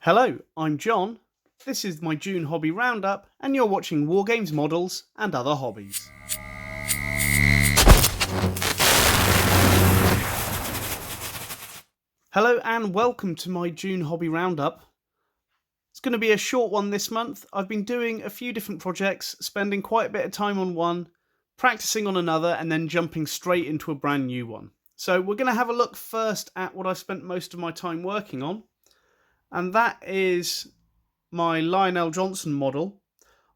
Hello, I'm John. This is my June hobby roundup, and you're watching Wargames, Models, and Other Hobbies. Hello, and welcome to my June hobby roundup. It's going to be a short one this month. I've been doing a few different projects, spending quite a bit of time on one, practicing on another, and then jumping straight into a brand new one. So we're going to have a look first at what I've spent most of my time working on, and that is my Lionel Johnson model.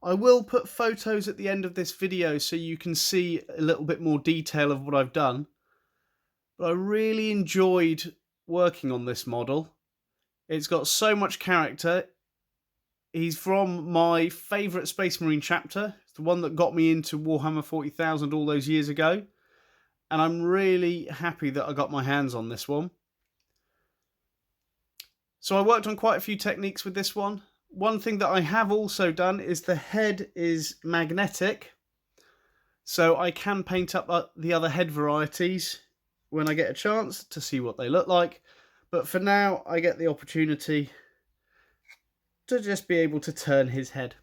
I will put photos at the end of this video so you can see a little bit more detail of what I've done. But I really enjoyed working on this model. It's got so much character. He's from my favourite Space Marine chapter. It's the one that got me into Warhammer 40,000 all those years ago. And I'm really happy that I got my hands on this one. So I worked on quite a few techniques with this one. One thing that I have also done is the head is magnetic, so I can paint up the other head varieties when I get a chance to see what they look like. But for now, I get the opportunity to just be able to turn his head.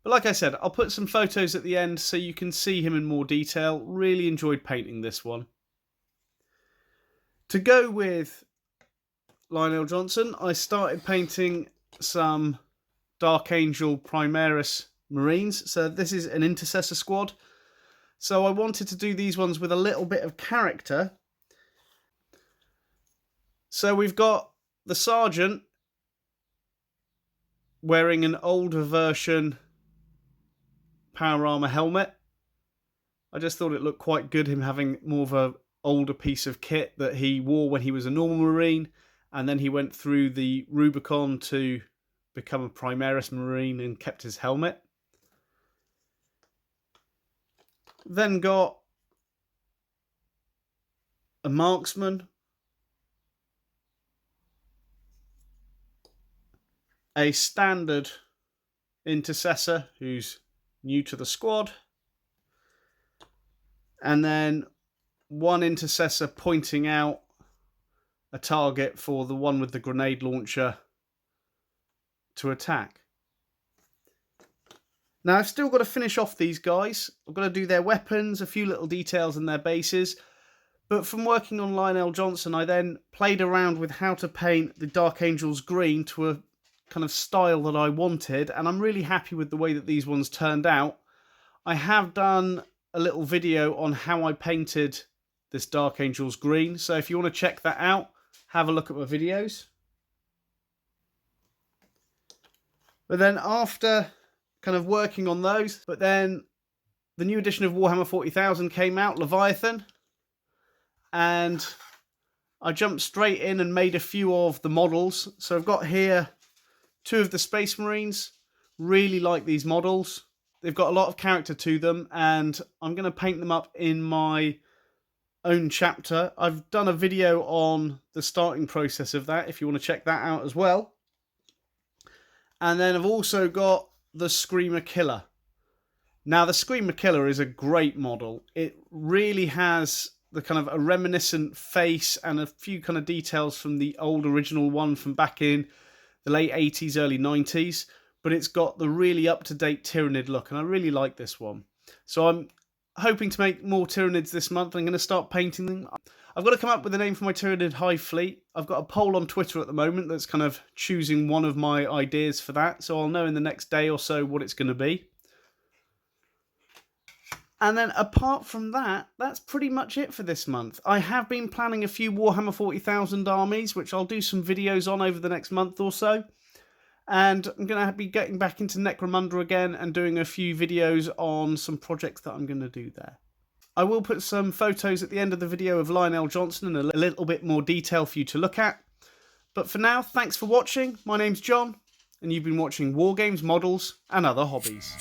But like I said, I'll put some photos at the end so you can see him in more detail. Really enjoyed painting this one. To go with Lionel Johnson, I started painting some Dark Angel Primaris Marines. So this is an intercessor squad. So I wanted to do these ones with a little bit of character. So we've got the Sergeant wearing an older version power armor helmet. I just thought it looked quite good, him having more of an older piece of kit that he wore when he was a normal Marine. And then he went through the Rubicon to become a Primaris Marine and kept his helmet. Then got a marksman, a standard intercessor who's new to the squad, and then one intercessor pointing out a target for the one with the grenade launcher to attack. Now I've still got to finish off these guys. I've got to do their weapons, a few little details in their bases. But from working on Lionel Johnson, I then played around with how to paint the Dark Angels green to a kind of style that I wanted. And I'm really happy with the way that these ones turned out. I have done a little video on how I painted this Dark Angels green. So if you want to check that out, have a look at my videos. But then after kind of working on those, but then the new edition of Warhammer 40,000 came out, Leviathan, and I jumped straight in and made a few of the models. So I've got here two of the Space Marines. Really like these models. They've got a lot of character to them, and I'm going to paint them up in my own chapter. I've done a video on the starting process of that if you want to check that out as well. And then I've also got the Screamer Killer. Now the Screamer Killer is a great model. It really has the kind of a reminiscent face and a few kind of details from the old original one from back in the late 80s, early 90s. But it's got the really up-to-date Tyranid look, and I really like this one. So I'm hoping to make more Tyranids this month. I'm going to start painting them. I've got to come up with a name for my Tyranid Hive Fleet. I've got a poll on Twitter at the moment that's kind of choosing one of my ideas for that. So I'll know in the next day or so what it's going to be. And then apart from that, that's pretty much it for this month. I have been planning a few Warhammer 40,000 armies, which I'll do some videos on over the next month or so. And I'm going to be getting back into Necromunda again and doing a few videos on some projects that I'm going to do there. I will put some photos at the end of the video of Lionel Johnson and a little bit more detail for you to look at. But for now, thanks for watching. My name's John, and you've been watching Wargames, Models, and Other Hobbies.